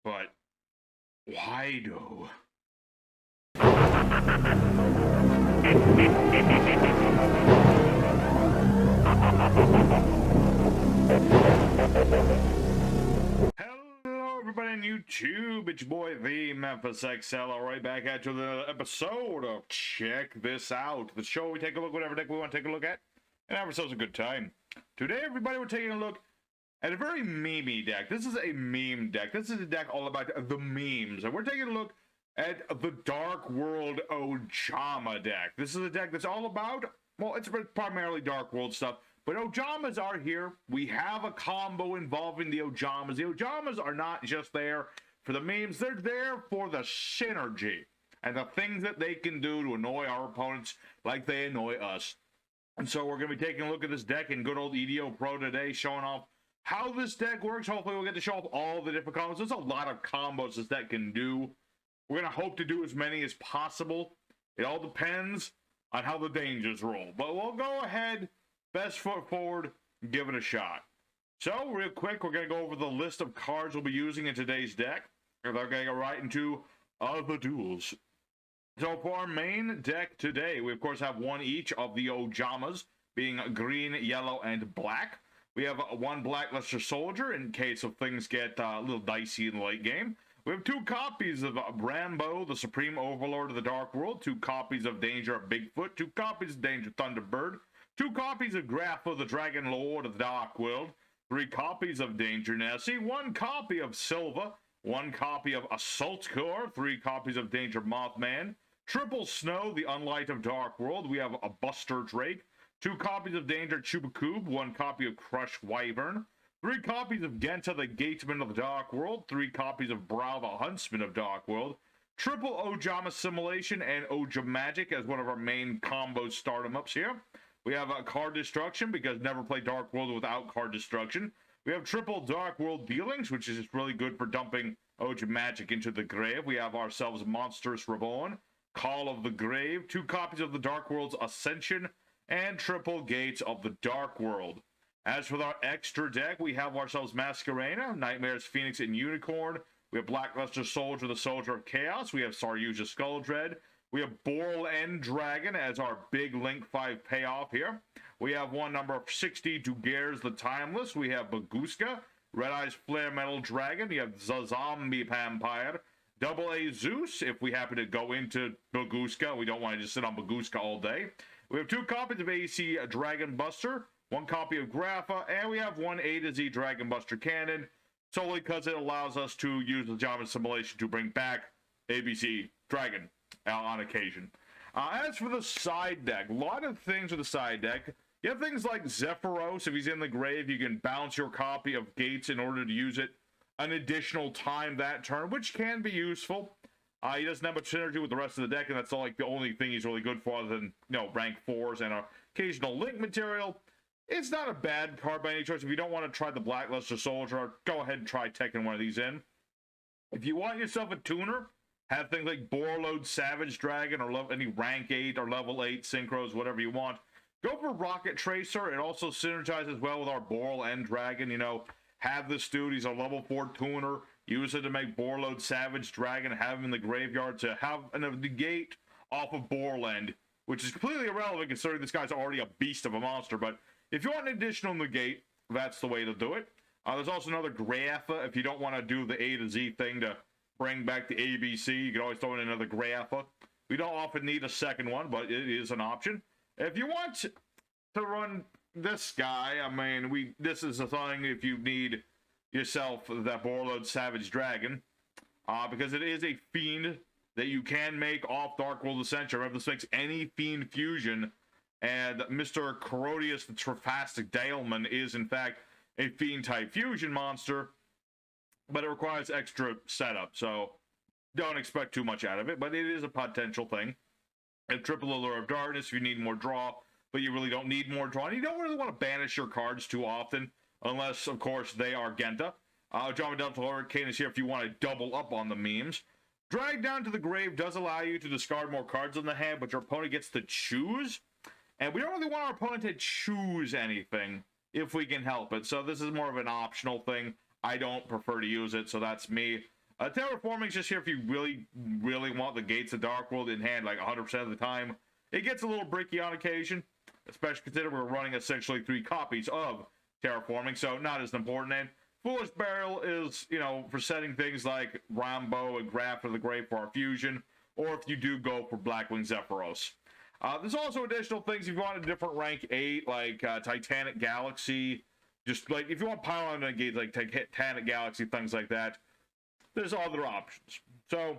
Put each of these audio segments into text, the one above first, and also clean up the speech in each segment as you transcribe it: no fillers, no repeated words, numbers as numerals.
But why though? Hello everybody on YouTube, it's your boy the Memphis XL, right back at you with another episode of Check This Out, the show we take a look at whatever deck we want to take a look at and have ourselves a good time. Today everybody, we're taking a look at a very memey deck. This is a meme deck. This is a deck all about the memes, and we're taking a look at the Dark World Ojama deck. This is a deck that's all about, well, it's primarily Dark World stuff, but Ojamas are here. We have a combo involving the Ojamas. The Ojamas are not just there for the memes, they're there for the synergy and the things that they can do to annoy our opponents like they annoy us. And so we're going to be taking a look at this deck in good old EDO Pro today, showing off how this deck works. Hopefully we'll get to show off all the different combos. There's a lot of combos this deck can do. We're going to hope to do as many as possible. It all depends on how the dangers roll. But we'll go ahead, best foot forward, give it a shot. So, real quick, we're going to go over the list of cards we'll be using in today's deck. And they're going to go right into the duels. So, for our main deck today, we of course have one each of the Ojamas, being green, yellow, and black. We have one Blackluster Soldier in case of things get a little dicey in the late game. We have two copies of Rambo, the Supreme Overlord of the Dark World, two copies of Danger of Bigfoot, two copies of Danger Thunderbird, two copies of Grapha, the Dragon Lord of the Dark World, three copies of Danger Nessie, one copy of Silva, one copy of Assault Core, three copies of Danger Mothman, Triple Snow, the Unlight of Dark World. We have a Buster Drake, two copies of Danger Chubacoob, one copy of Crushed Wyvern, three copies of Genta, the Gateman of the Dark World, three copies of Brow, the Huntsman of Dark World, triple Ojama Simulation and Ojamagic as one of our main combo start-em-ups here. We have Card Destruction, because never play Dark World without Card Destruction. We have triple Dark World Dealings, which is just really good for dumping Ojamagic into the grave. We have ourselves Monstrous Reborn, Call of the Grave, two copies of the Dark World's Ascension, and triple Gates of the Dark World. As for our extra deck, we have ourselves Masquerena, Nightmares, Phoenix, and Unicorn. We have Blackluster Soldier, the Soldier of Chaos. We have Saryuja Skulldread. We have Boral End Dragon as our big Link 5 payoff here. We have one number 60, Dugares the Timeless. We have Baguska, Red Eyes Flare Metal Dragon. You have Zombie Vampire, Double A Zeus, if we happen to go into Baguska. We don't want to just sit on Baguska all day. We have two copies of AC Dragon Buster, one copy of Grapha, and we have one A to Z Dragon Buster Cannon, solely because it allows us to use the Ojama Simulation to bring back ABC Dragon on occasion. As for the side deck, a lot of things with the side deck. You have things like Zephyros. If he's in the grave, you can bounce your copy of Gates in order to use it an additional time that turn, which can be useful. He doesn't have much synergy with the rest of the deck, and that's the only thing he's really good for, other than, rank 4s and occasional link material. It's not a bad card by any choice. If you don't want to try the Blackluster Soldier, go ahead and try taking one of these in. If you want yourself a tuner, have things like Borload Savage Dragon, or any rank 8 or level 8 synchros, whatever you want. Go for Rocket Tracer. It also synergizes well with our Boral End Dragon. Have this dude, he's a level 4 tuner. Use it to make Borload Savage Dragon, have him in the graveyard to have a negate off of Borland, which is completely irrelevant considering this guy's already a beast of a monster. But if you want an additional negate, that's the way to do it. There's also another Grapha. If you don't want to do the A to Z thing to bring back the ABC, you can always throw in another Grapha. We don't often need a second one, but it is an option. If you want to run this guy, this is a thing if you need yourself that Borload Savage Dragon, because it is a fiend that you can make off Dark World Ascension. Remember, this makes any fiend fusion, and Mr. Corodius the Trifastic Daemon is in fact a fiend type fusion monster, but it requires extra setup, so don't expect too much out of it, but it is a potential thing. And triple Allure of Darkness if you need more draw, but you really don't need more draw, and you don't really want to banish your cards too often, unless, of course, they are Genta. Ojama Dark World Deck is here if you want to double up on the memes. Drag Down to the Grave does allow you to discard more cards in the hand, but your opponent gets to choose. And we don't really want our opponent to choose anything if we can help it. So this is more of an optional thing. I don't prefer to use it, so that's me. Terraforming is just here if you really want the Gates of Dark World in hand, like 100% of the time. It gets a little bricky on occasion, especially considering we're running essentially 3 copies of Terraforming, so not as important. And Foolish Barrel is, you know, for setting things like Rambo and Graft of the Grave for our fusion, or if you do go for Blackwing Zephyros. There's also additional things if you want a different rank 8, like Titanic Galaxy. Just like if you want Pylon and Gates, like Titanic Galaxy, things like that. There's other options. So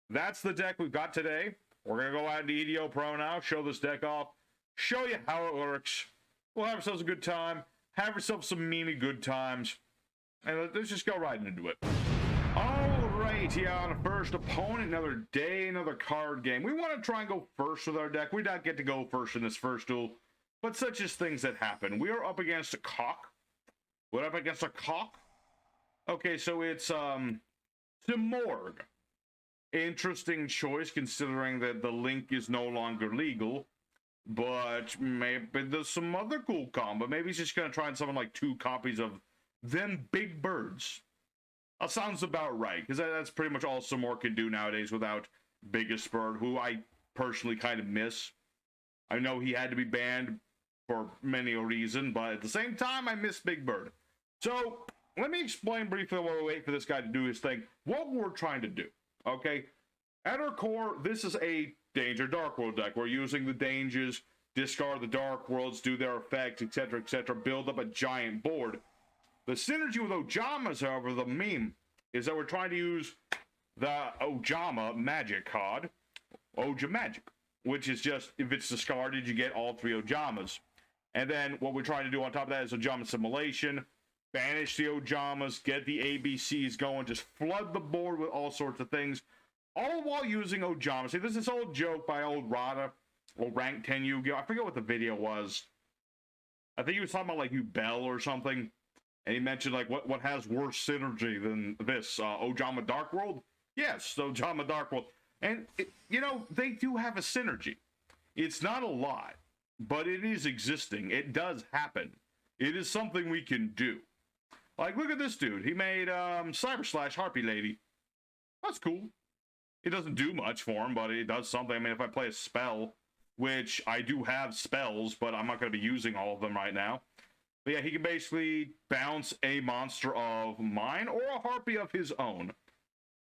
that's the deck we've got today. We're gonna go out into EDO Pro now, show this deck off, show you how it works. We'll have ourselves a good time, have ourselves some meany good times, and let's just go right into it. Alright, here on the first opponent, another day, another card game. We want to try and go first with our deck. We don't get to go first in this first duel, but such as things that happen. We are up against a cock. What up against a cock? Okay, so it's Simorgh. Interesting choice considering that the link is no longer legal, but maybe there's some other cool combo. Maybe he's just gonna try and summon like 2 copies of them big birds. That sounds about right, because that's pretty much all Simorgh can do nowadays without Biggest Bird, who I personally kind of miss. I know he had to be banned for many a reason, but at the same time, I miss Big Bird. So, let me explain briefly while we wait for this guy to do his thing, what we're trying to do, okay? At our core, this is a Danger Dark World deck. We're using the Dangers, discard the Dark Worlds, do their effects, etc., build up a giant board. The synergy with Ojamas, however, the meme, is that we're trying to use the Ojama magic card, OJAMAS, which is just, if it's discarded, you get all 3 Ojamas. And then what we're trying to do on top of that is Ojama Simulation, banish the Ojamas, get the ABCs going, just flood the board with all sorts of things, all while using Ojama. See, there's this old joke by old Rada, or Rank 10 Yu-Gi-Oh! I forget what the video was. I think he was talking about, like, Bell or something. And he mentioned, like, what has worse synergy than this? Ojama Dark World? Yes, Ojama Dark World. And, you know, they do have a synergy. It's not a lot, but it is existing. It does happen. It is something we can do. Like, look at this dude. He made Cyber Slash Harpy Lady. That's cool. It doesn't do much for him, but it does something. I mean, if I play a spell, which I do have spells, but I'm not going to be using all of them right now. But yeah, he can basically bounce a monster of mine or a harpy of his own.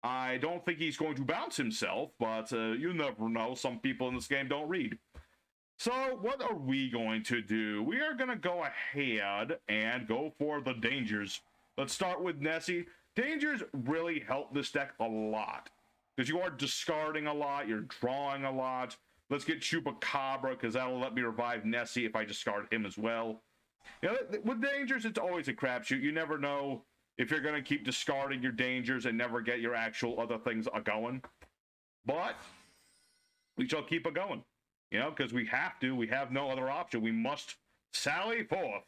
I don't think he's going to bounce himself, but you never know. Some people in this game don't read. So what are we going to do? We are going to go ahead and go for the Dangers. Let's start with Nessie. Dangers really help this deck a lot, because you are discarding a lot, you're drawing a lot. Let's get Chupacabra, because that'll let me revive Nessie if I discard him as well. You know, with Dangers, it's always a crapshoot. You never know if you're going to keep discarding your Dangers and never get your actual other things going. But we shall keep it going. You know, because we have to. We have no other option. We must sally forth.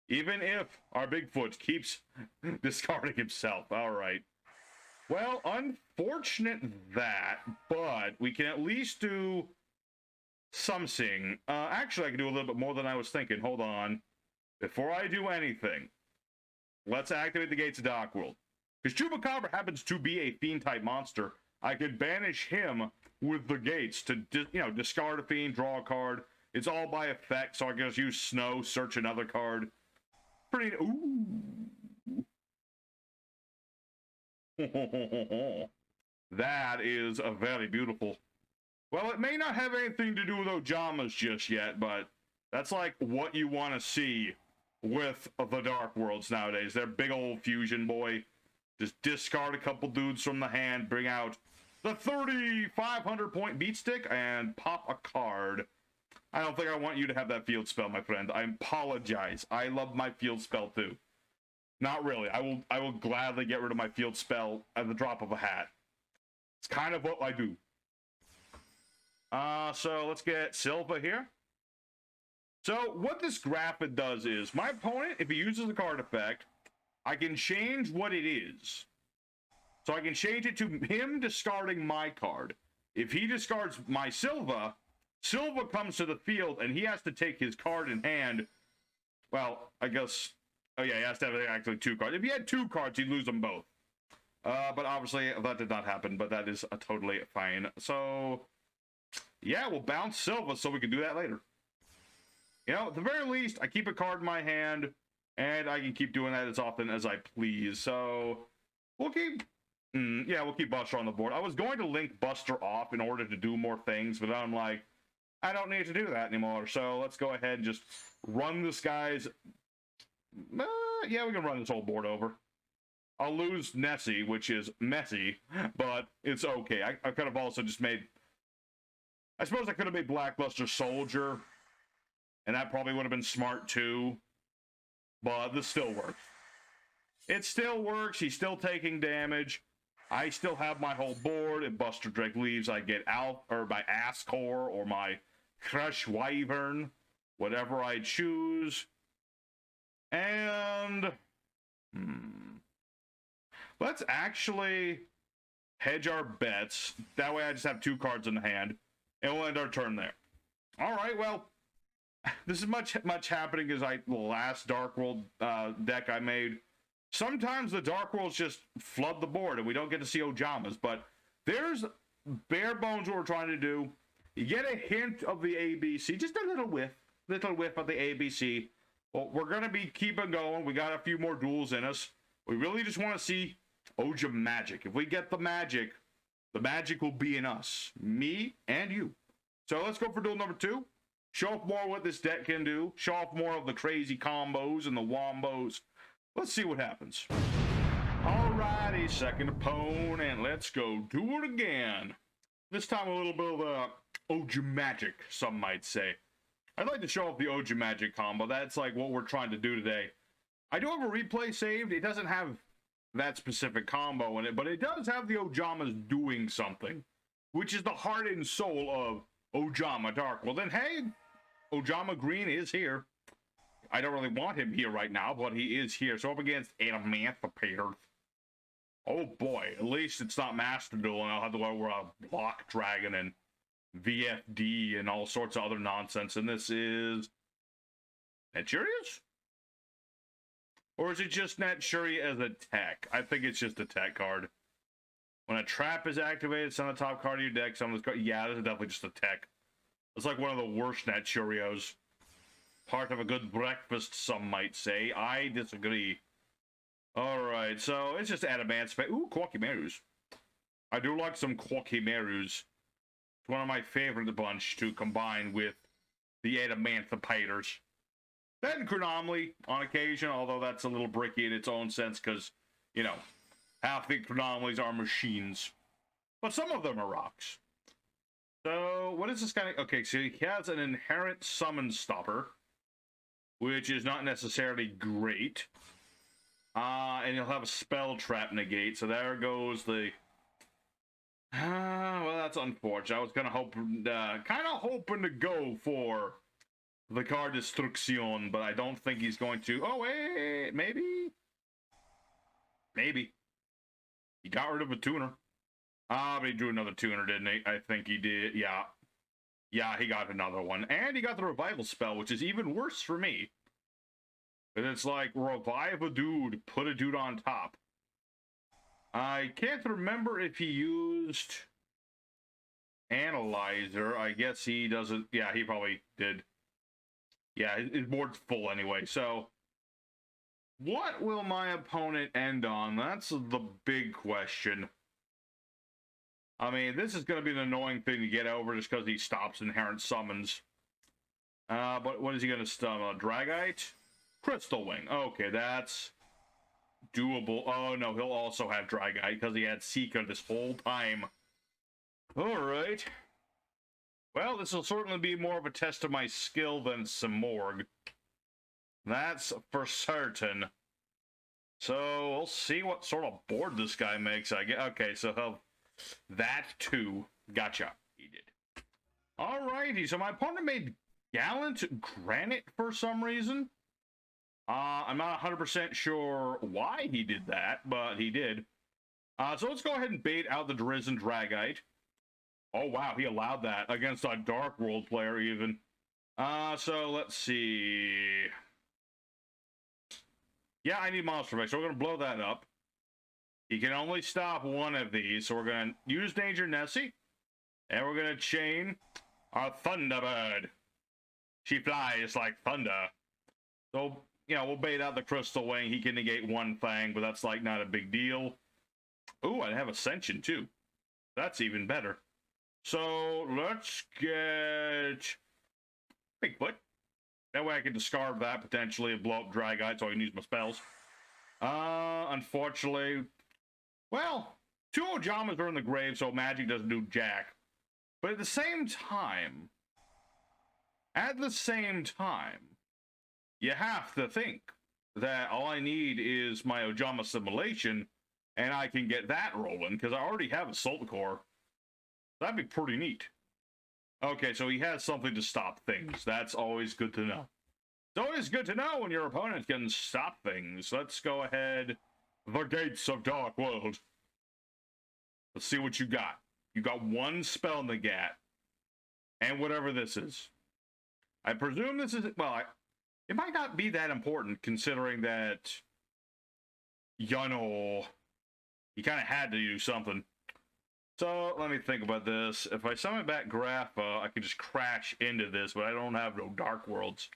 Even if our Bigfoot keeps discarding himself. All right. Well, unfortunate that, but we can at least do something. Actually, I can do a little bit more than I was thinking. Hold on. Before I do anything, let's activate the Gates of Dark World. Because Chupacabra happens to be a Fiend-type monster. I could banish him with the Gates to, discard a Fiend, draw a card. It's all by effect, so I can just use Snow, search another card. Pretty... Ooh. That is a very beautiful. Well, it may not have anything to do with Ojamas just yet, but that's like what you want to see with the Dark Worlds nowadays. They're big old fusion, boy. Just discard a couple dudes from the hand, bring out the 3,500 point beat stick, and pop a card. I don't think I want you to have that field spell, my friend. I apologize. I love my field spell too. Not really. I will gladly get rid of my field spell at the drop of a hat. It's kind of what I do. So let's get Silva here. So what this graphic does is, my opponent, if he uses a card effect, I can change what it is. So I can change it to him discarding my card. If he discards my Silva, Silva comes to the field and he has to take his card in hand. Well, I guess... Oh yeah, he has to have actually 2 cards. If he had 2 cards, he'd lose them both. But obviously that did not happen, but that is totally fine. So, yeah, we'll bounce Silva so we can do that later. You know, at the very least, I keep a card in my hand, and I can keep doing that as often as I please. So, we'll keep... yeah, we'll keep Buster on the board. I was going to link Buster off in order to do more things, but I'm like, I don't need to do that anymore. So, let's go ahead and just run this guy's... yeah, we can run this whole board over. I'll lose Nessie, which is messy, but it's okay. I could have also just made... I suppose I could have made Blackluster Soldier, and that probably would have been smart too, but this still works. It still works. He's still taking damage. I still have my whole board. If Buster Drake leaves, I get out, or my Ascor, or my Crush Wyvern, whatever I choose. And... let's actually hedge our bets. That way I just have 2 cards in the hand, and we'll end our turn there. All right, well, this is much happening as the last Dark World deck I made. Sometimes the Dark Worlds just flood the board, and we don't get to see Ojamas, but there's bare bones what we're trying to do. You get a hint of the ABC, just a little whiff of the ABC. Well, we're going to be keeping going. We got a few more duels in us. We really just want to see Ojama magic. If we get the magic will be in us. Me and you. So let's go for duel number 2. Show off more what this deck can do. Show off more of the crazy combos and the wombos. Let's see what happens. Alrighty, second opponent. Let's go do it again. This time a little bit of Ojama magic, some might say. I'd like to show off the Ojama magic combo. That's like what we're trying to do today. I do have a replay saved. It doesn't have that specific combo in it, but it does have the Ojamas doing something, which is the heart and soul of Ojama Dark World. And hey, Ojama Green is here. I don't really want him here right now, but he is here. So up against Adamancipator. Oh boy, at least it's not Master Duel, and I'll have to go over a Block Dragon and VFD and all sorts of other nonsense. And this is Neturious? Or is it just Neturi as a tech? I think it's just a tech card. When a trap is activated, send the top card of your deck. Some of this card. Yeah, this is definitely just a tech. It's like one of the worst Neturios. Part of a good breakfast, some might say. I disagree. Alright, so it's just Adamancipator. Ooh, Quakimerus. I do like some Quakimerus. It's one of my favorite bunch to combine with the Adamancipators. Then Chronomly on occasion, although that's a little bricky in its own sense because, you know, half the Chronomlies are machines. But some of them are rocks. So, what is this guy? Okay, so he has an inherent summon stopper, which is not necessarily great. And he'll have a spell trap negate, so there goes the... well, that's unfortunate. I was kind of hoping to go for the card Destruction, but I don't think he's going to. Oh, wait, maybe? Maybe. He got rid of a tuner. But he drew another tuner, didn't he? I think he did, yeah. Yeah, he got another one. And he got the revival spell, which is even worse for me. And it's like, revive a dude, put a dude on top. I can't remember if he used Analyzer. I guess he doesn't. Yeah, he probably did. Yeah, his board's full anyway. So, what will my opponent end on? That's the big question. I mean, this is going to be an annoying thing to get over just because he stops inherent summons. But what is he going to stun? A Dragite? Crystal Wing. Okay, that's doable. Oh, no, he'll also have Dragite because he had Seeker this whole time. Alright. Well, this will certainly be more of a test of my skill than Simorgh. That's for certain. So, we'll see what sort of board this guy makes, I guess. Okay, so he'll... That too. Gotcha. He did. Alrighty, so my opponent made Gallant Granite for some reason. I'm not 100% sure why he did that, but he did. So let's go ahead and bait out the Drizzen Dragite. Oh, wow, he allowed that against a Dark World player, even. So let's see. Yeah, I need Monster Effect, so we're going to blow that up. He can only stop one of these, so we're going to use Danger Nessie, and we're going to chain our Thunderbird. She flies like thunder. So, you know, we'll bait out the Crystal Wing. He can negate one thing, but that's, like, not a big deal. Ooh, I have Ascension, too. That's even better. So, let's get Bigfoot. That way I can discard that, potentially, and blow up Dry Guy, so I can use my spells. Unfortunately... Well, 2 Ojamas are in the grave, so magic doesn't do jack. But at the same time, you have to think that all I need is my Ojama simulation, and I can get that rolling, because I already have Assault Core. That'd be pretty neat. Okay, so he has something to stop things. That's always good to know. It's always good to know when your opponent can stop things. Let's go ahead. The Gates of Dark World. Let's see what you got. You got one spell in the gat. And whatever this is. I presume this is... Well, it might not be that important, considering that... You know... You kind of had to do something. So, let me think about this. If I summon back Grapha, I can just crash into this, but I don't have no Dark Worlds.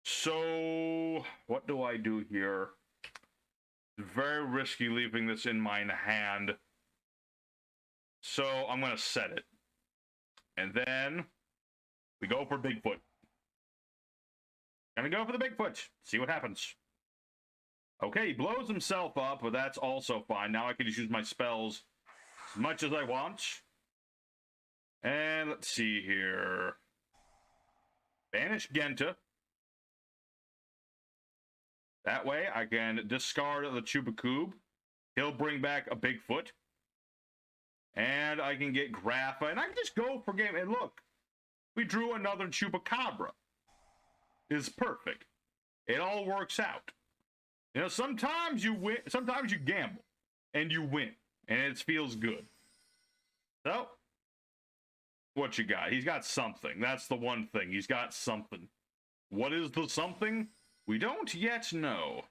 So, what do I do here? Very risky leaving this in my hand. So I'm going to set it. And then we go for Bigfoot. Gonna go for the Bigfoot. See what happens. Okay, he blows himself up, but that's also fine. Now I can just use my spells as much as I want. And let's see here. Banish Genta. That way, I can discard the Chupacoob. He'll bring back a Bigfoot. And I can get Grapha. And I can just go for game. And look, we drew another Chupacabra. It's perfect. It all works out. You know, sometimes you win. Sometimes you gamble. And you win. And it feels good. So, what you got? He's got something. That's the one thing. He's got something. What is the something? We don't yet know,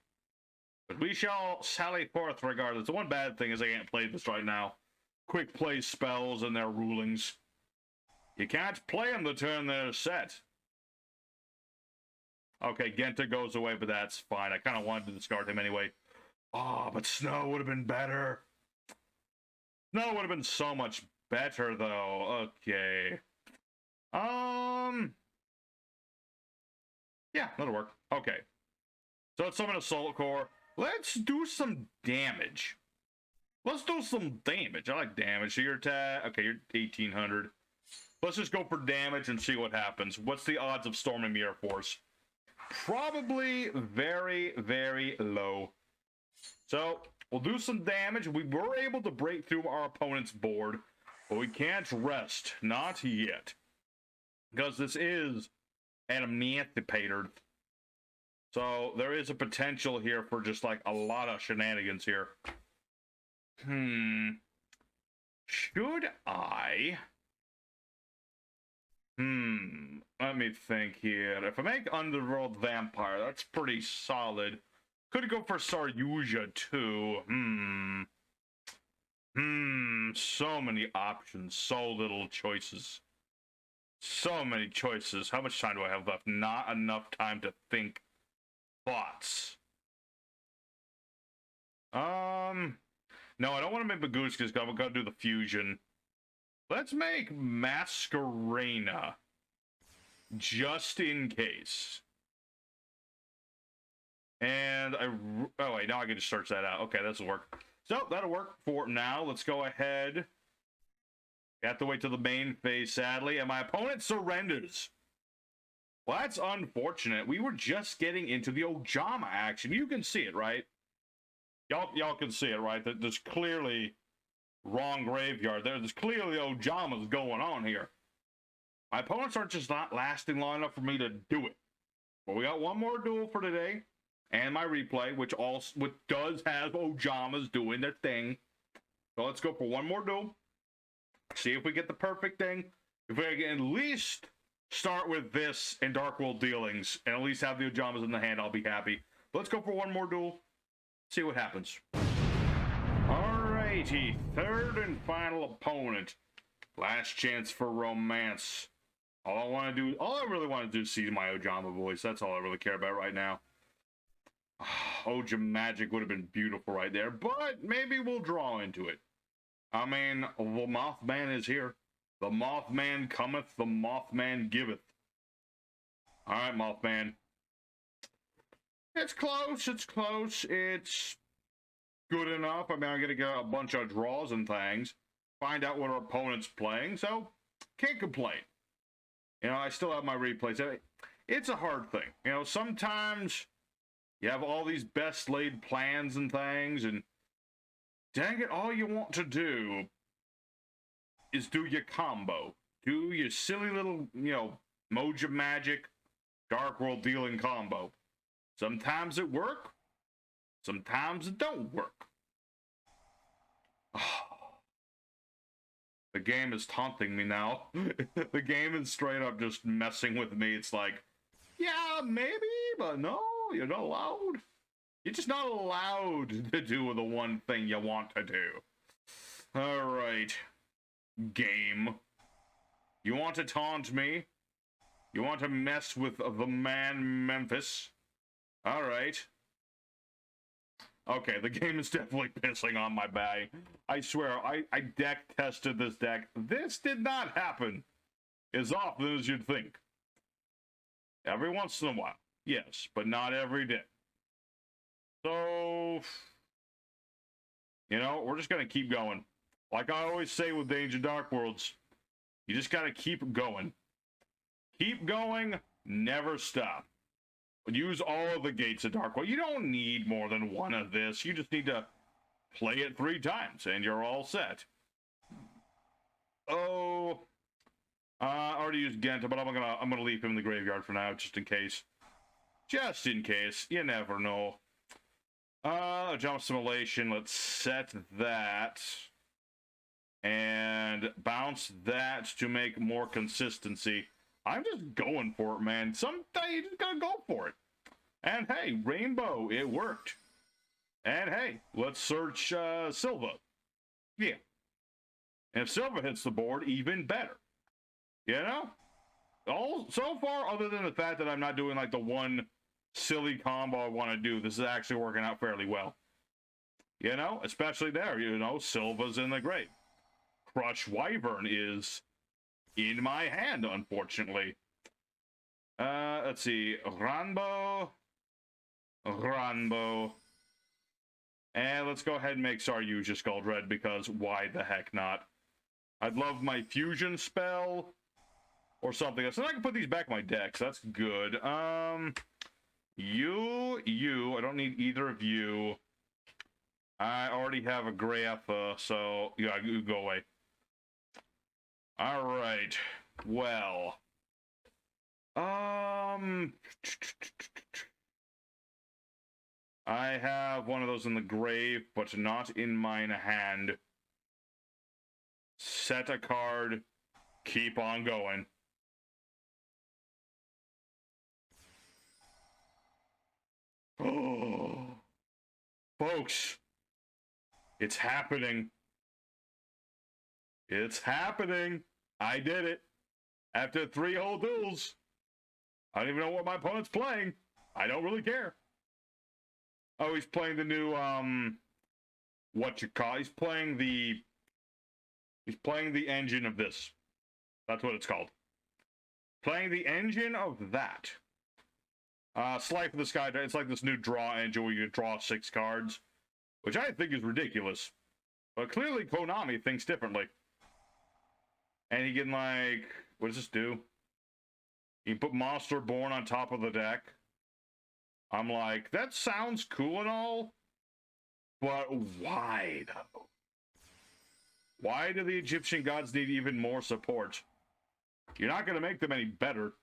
but we shall sally forth regardless. The one bad thing is I can't play this right now. Quick play spells and their rulings. You can't play them the turn they're set. Okay, Genta goes away, but that's fine. I kind of wanted to discard him anyway. Oh, but Snow would have been better. Snow would have been so much better, though. Okay. Yeah, that'll work. Okay. So let's summon Assault Core. Let's do some damage. Let's do some damage. I like damage. So you're okay, you're 1800. Let's just go for damage and see what happens. What's the odds of storming the Air Force? Probably very, very low. So we'll do some damage. We were able to break through our opponent's board, but we can't rest. Not yet. Because this is Adamancipator. So there is a potential here for just like a lot of shenanigans here. Should I? Let me think here. If I make Underworld Vampire, that's pretty solid. Could go for Saryuja too. So many options, so little choices. So many choices. How much time do I have left? Not enough time to think. Thoughts. No, I don't want to make Baguska because I'm going to do the fusion. Let's make Masquerena. Just in case. And oh wait, now I can just search that out. Okay, that'll work. So, that'll work for now. Let's go ahead. We have to wait till the main phase, sadly, and my opponent surrenders. Well, that's unfortunate. We were just getting into the Ojama action. You can see it, right? Y'all can see it, right? There's clearly wrong graveyard. There's clearly Ojamas going on here. My opponents are just not lasting long enough for me to do it. But we got one more duel for today, and my replay, which does have Ojamas doing their thing. So let's go for one more duel. See if we get the perfect thing. If we can at least start with this and Dark World dealings, and at least have the Ojamas in the hand, I'll be happy. Let's go for one more duel. See what happens. Alrighty, third and final opponent. Last chance for romance. All I really want to do is see my Ojama voice. That's all I really care about right now. Magic would have been beautiful right there, but maybe we'll draw into it. I mean, the Mothman is here. The Mothman cometh, the Mothman giveth. Alright, Mothman. It's close, it's close. It's good enough. I mean, I'm going to get a bunch of draws and things. Find out what our opponent's playing, so can't complain. You know, I still have my replays. It's a hard thing. You know, sometimes you have all these best laid plans and things, and dang it, all you want to do is do your combo. Do your silly little, you know, Moja Magic, Dark World dealing combo. Sometimes it works, sometimes it don't work. The game is taunting me now. The game is straight up just messing with me. It's like, yeah, maybe, but no, you're not allowed. You're just not allowed to do the one thing you want to do. Alright. Game. You want to taunt me? You want to mess with the man Memphis? Alright. Okay, the game is definitely pissing on my bag. I swear, I deck tested this deck. This did not happen as often as you'd think. Every once in a while, yes, but not every day. So, you know, we're just going to keep going. Like I always say with Danger Dark Worlds, you just got to keep going. Keep going, never stop. Use all of the gates of Dark World. You don't need more than one of this. You just need to play it 3 times, and you're all set. Oh, I already used Genta, but I'm gonna leave him in the graveyard for now, just in case. Just in case. You never know. Jump Simulation. Let's set that. And bounce that to make more consistency. I'm just going for it, man. Someday you just gotta go for it. And hey, Rainbow, it worked. And hey, let's search Silva. Yeah. And if Silva hits the board, even better. You know? So far, other than the fact that I'm not doing like the one silly combo I want to do, this is actually working out fairly well. You know? Especially there, you know, Silva's in the grave. Crush Wyvern is in my hand, unfortunately. Let's see. Ranbo. And let's go ahead and make Saryuja Scald Red, because why the heck not? I'd love my fusion spell or something else. And I can put these back in my deck, so that's good. You. I don't need either of you. I already have a Grapha, so yeah, you go away. All right. Well. I have one of those in the grave, but not in mine hand. Set a card. Keep on going. Oh, folks, it's happening. It's happening. I did it. After 3 whole duels. I don't even know what my opponent's playing. I don't really care. Oh, he's playing the new, he's playing the engine of this. That's what it's called. Playing the engine of that. Slice of the Sky, it's like this new draw engine where you draw 6 cards, which I think is ridiculous. But clearly Konami thinks differently. And he can, like, what does this do? You can put Monster Born on top of the deck. I'm like, that sounds cool and all, but why, though? Why do the Egyptian gods need even more support? You're not going to make them any better.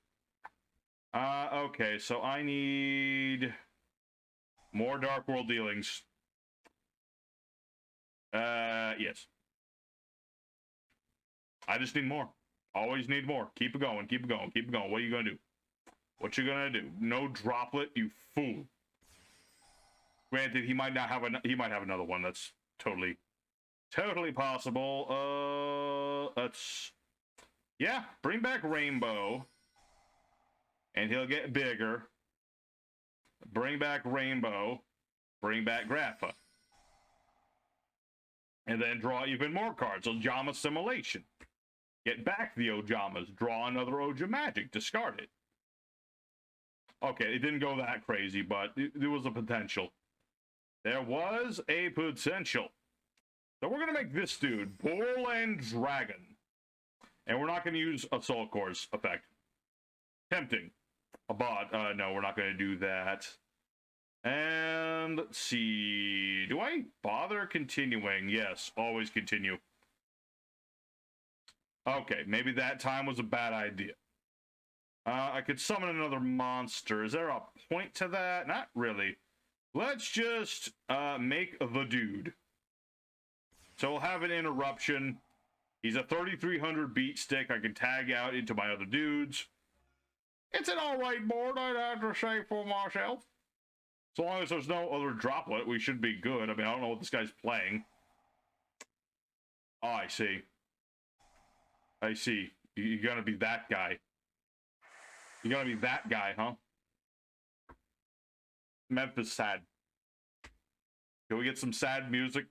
Okay, so I need more Dark World dealings. Yes. I just need more. Always need more. Keep it going, keep it going, keep it going. What are you going to do? What you gonna do? No droplet, you fool. Granted, he might not have he might have another one. That's totally Totally possible. Yeah, bring back Rainbow, and he'll get bigger. Bring back Rainbow, bring back Grappa. And then draw even more cards. Ojama Simulation. Get back the Ojamas. Draw another Oja Magic. Discard it. Okay, it didn't go that crazy, but there was a potential. There was a potential. So we're going to make this dude Bull and Dragon. And we're not going to use a Soul Course effect. Tempting. But, no, we're not going to do that. And let's see. Do I bother continuing? Yes, always continue. Okay, maybe that time was a bad idea. I could summon another monster. Is there a point to that? Not really. Let's just make the dude. So we'll have an interruption. He's a 3300 beat stick. I can tag out into my other dudes. It's an alright board, I'd have to say for myself. So long as there's no other droplet, we should be good. I mean, I don't know what this guy's playing. Oh, I see. I see. You're gonna be that guy. You're gonna be that guy, huh? Memphis sad. Can we get some sad music?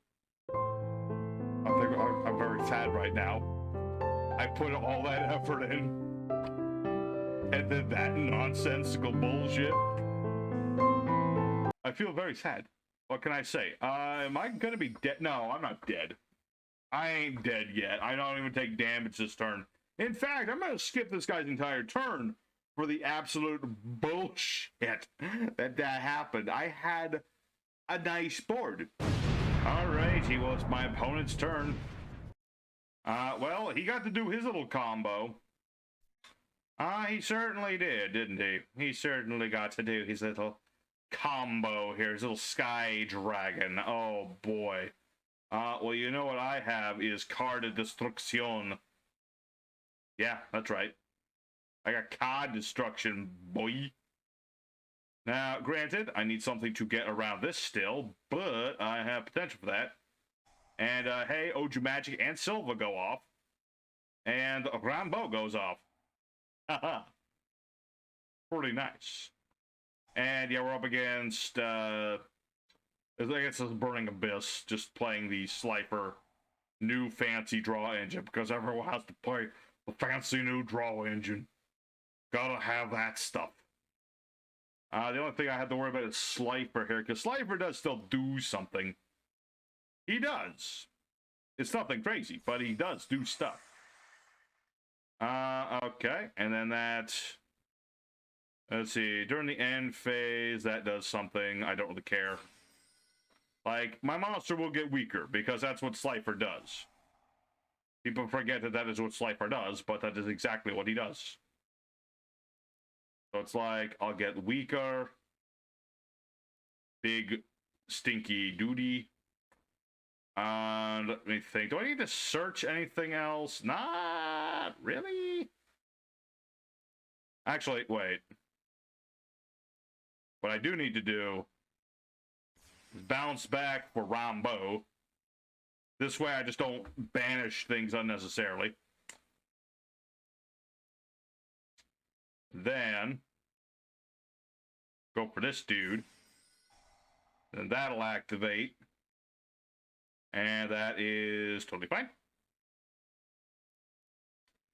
I think I'm very sad right now. I put all that effort in. And then that nonsensical bullshit. I feel very sad. What can I say? Am I gonna be dead? No, I'm not dead. I ain't dead yet. I don't even take damage this turn. In fact, I'm gonna skip this guy's entire turn for the absolute bullshit that happened. I had a nice board. Alrighty, well, it's my opponent's turn. Well, he got to do his little combo. He certainly did, didn't he? He certainly got to do his little combo here, his little Sky Dragon. Oh, boy. Well, you know what I have is Card de Destruction. Yeah, that's right. I got Card Destruction, boy. Now, granted, I need something to get around this still, but I have potential for that. And, hey, Oja Magic and Silva go off. And Rambo goes off. Haha. Pretty nice. And, yeah, we're up against, I guess it's Burning Abyss, just playing the Slifer new fancy draw engine, because everyone has to play the fancy new draw engine. Gotta have that stuff. The only thing I have to worry about is Slifer here, because Slifer does still do something. He does. It's nothing crazy, but he does do stuff. Okay, and then that... Let's see, during the end phase, that does something. I don't really care. Like, my monster will get weaker, because that's what Slifer does. People forget that that is what Slifer does, but that is exactly what he does. So it's like, I'll get weaker. Big, stinky duty. Let me think. Do I need to search anything else? Not really. Actually, wait. What I do need to do is bounce back for Rambo. This way I just don't banish things unnecessarily. Then go for this dude. Then that'll activate. And that is totally fine.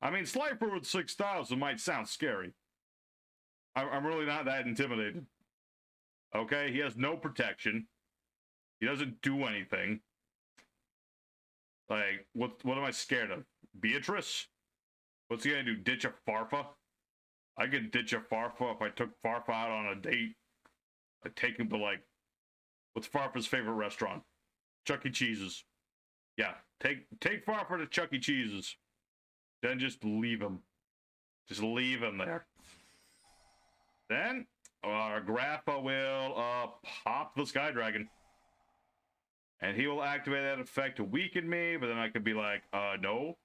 I mean, Slifer with 6,000 might sound scary. I'm really not that intimidated. Okay, he has no protection. He doesn't do anything. Like, what am I scared of? Beatrice? What's he gonna do, ditch a Farfa? I could ditch a Farfa if I took Farfa out on a date. I'd take him to, like, what's Farfa's favorite restaurant? Chuck E. Cheese's. Yeah, take Farfa to Chuck E. Cheese's. Then just leave him. Just leave him there. Then, Grappa will pop the Sky Dragon. And he will activate that effect to weaken me, but then I could be like, no.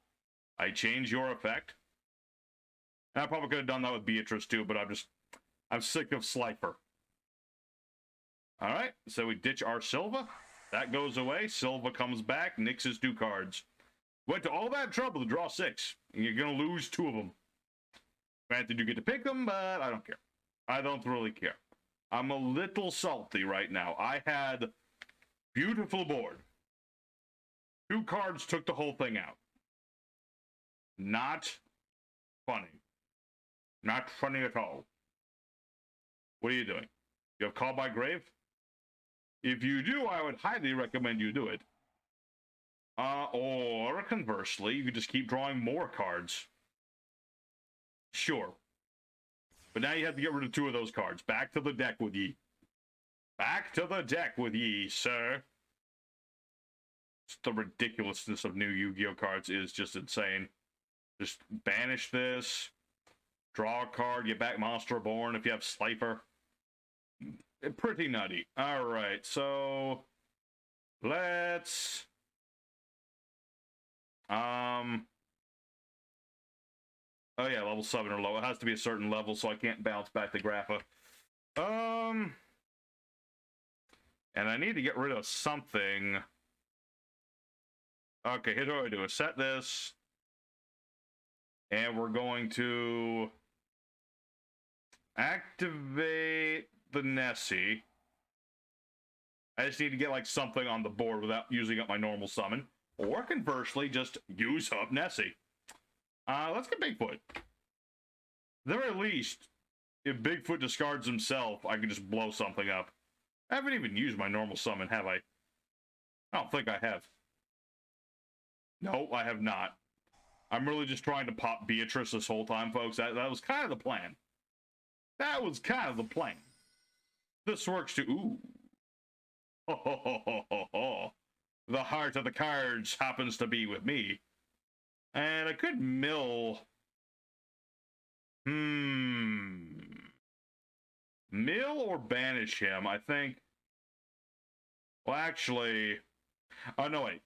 I change your effect. And I probably could have done that with Beatrice too, but I'm sick of Slifer. Alright, so we ditch our Silva. That goes away. Silva comes back, nicks his 2 cards. Went to all that trouble to draw 6, and you're gonna lose 2 of them. Granted, you get to pick them, but I don't care. I don't really care. I'm a little salty right now. I had beautiful board. 2 cards took the whole thing out. Not funny. Not funny at all. What are you doing? You have Call by Grave? If you do, I would highly recommend you do it. Or conversely, you could just keep drawing more cards. Sure. But now you have to get rid of 2 of those cards. Back to the deck with ye. Back to the deck with ye, sir. The ridiculousness of new Yu-Gi-Oh cards is just insane. Just banish this. Draw a card, get back Monster Reborn if you have Slifer. Pretty nutty. Alright, so let's oh yeah, level 7 or low. It has to be a certain level, so I can't bounce back to Grappa. And I need to get rid of something. Okay, here's what I do. Set this. And we're going to activate the Nessie. I just need to get like something on the board without using up my normal summon. Or conversely, just use up Nessie. Let's get Bigfoot. At the very least, if Bigfoot discards himself, I can just blow something up. I haven't even used my normal summon, have I? I don't think I have. No, I have not. I'm really just trying to pop Beatrice this whole time, folks. That was kind of the plan. That was kind of the plan. This works too. Ooh. Ho, ho, ho, ho, ho, ho. The heart of the cards happens to be with me. And I could mill. Mill or banish him, I think. Well, actually. Oh, no, wait.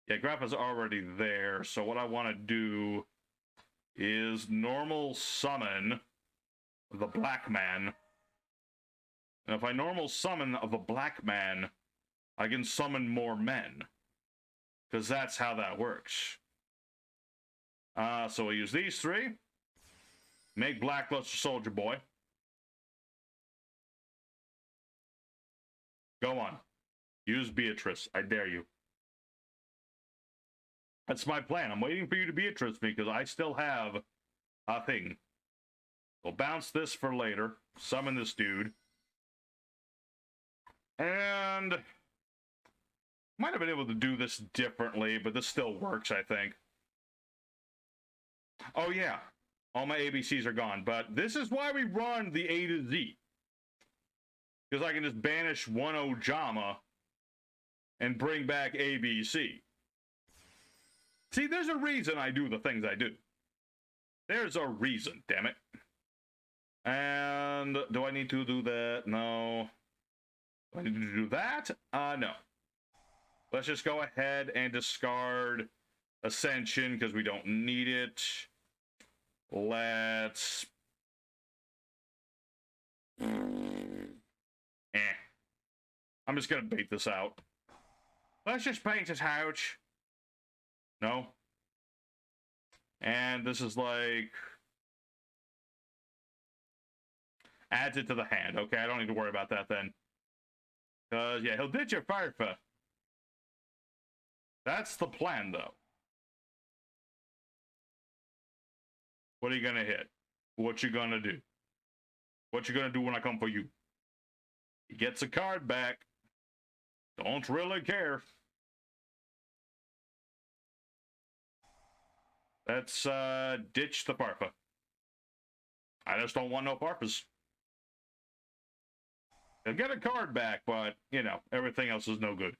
Yeah, Grappa's already there. So what I want to do is normal summon the Black Man. And if I normal summon the Black Man, I can summon more men. Because that's how that works. So we'll use these 3. Make Blackluster Soldier Boy. Go on. Use Beatrice. I dare you. That's my plan. I'm waiting for you to Beatrice me because I still have a thing. We'll bounce this for later. Summon this dude. And might have been able to do this differently, but this still works, I think. Oh, yeah. All my ABCs are gone. But this is why we run the A to Z. Because I can just banish one Ojama and bring back ABC. See, there's a reason I do the things I do. There's a reason, damn it. And do I need to do that? No. Do I need to do that? No. Let's just go ahead and discard Ascension because we don't need it. Let's... I'm just gonna bait this out. Let's just paint his couch. No. And this is like... adds it to the hand. Okay, I don't need to worry about that then. Because, yeah, he'll ditch your Farfa. That's the plan, though. What are you gonna hit? What you gonna do? What you gonna do when I come for you? He gets a card back. Don't really care. Let's ditch the Farfa. I just don't want no Farfas. He'll get a card back, but, you know, everything else is no good.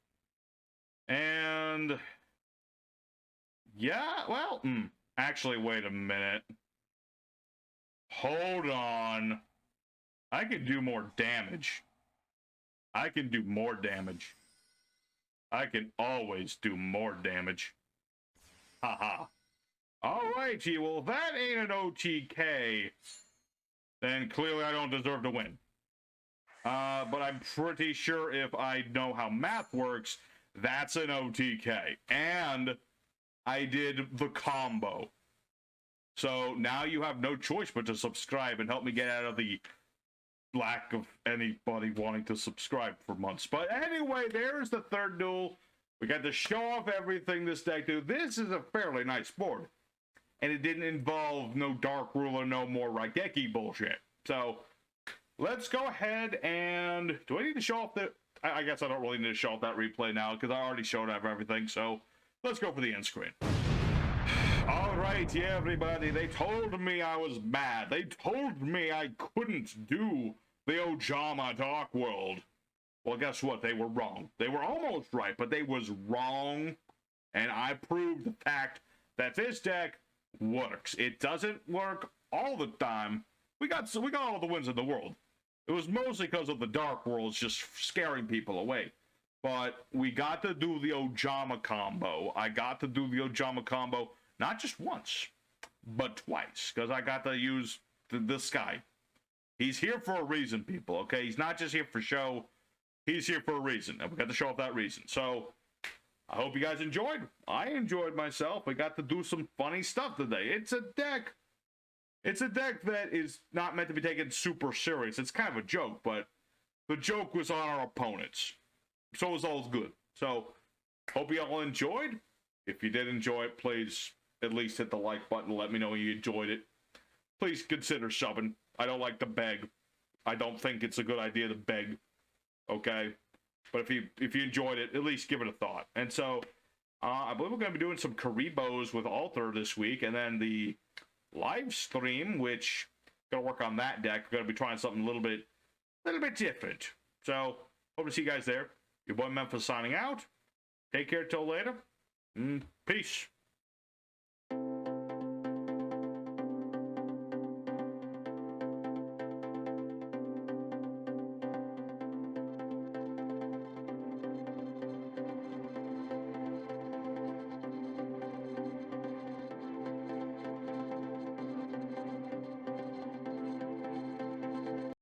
And... yeah, well, actually, wait a minute. Hold on. I can do more damage. I can do more damage. I can always do more damage. Haha. Alrighty, well, if that ain't an OTK, then clearly I don't deserve to win. But I'm pretty sure if I know how math works, that's an OTK. And I did the combo. So now you have no choice but to subscribe and help me get out of the lack of anybody wanting to subscribe for months. But anyway, there's the third duel. We got to show off everything this deck do. This is a fairly nice board. And it didn't involve no Dark Ruler, no more Raigeki bullshit. So let's go ahead and... Do I need to show off the... I guess I don't really need to show off that replay now because I already showed off everything. So let's go for the end screen. Alright, yeah, everybody, they told me I was bad. They told me I couldn't do the Ojama Dark World. Well, guess what? They were wrong. They were almost right, but they was wrong. And I proved the fact that this deck works. It doesn't work all the time. We got all the wins in the world. It was mostly because of the Dark Worlds just scaring people away. But we got to do the Ojama combo. I got to do the Ojama combo. Not just once, but twice, because I got to use this guy. He's here for a reason, people, okay? He's not just here for show. He's here for a reason, and we got to show off that reason. So, I hope you guys enjoyed. I enjoyed myself. We got to do some funny stuff today. It's a deck that is not meant to be taken super serious. It's kind of a joke, but the joke was on our opponents. So it was all good. So, hope you all enjoyed. If you did enjoy it, please... at least hit the like button and let me know you enjoyed it. Please consider subbing. I don't like to beg. I don't think it's a good idea to beg. Okay? But if you enjoyed it, at least give it a thought. And so, I believe we're going to be doing some Karibos with Alter this week. And then the live stream, which, going to work on that deck. We're going to be trying something a little bit different. So, hope to see you guys there. Your boy Memphis signing out. Take care till later. Peace.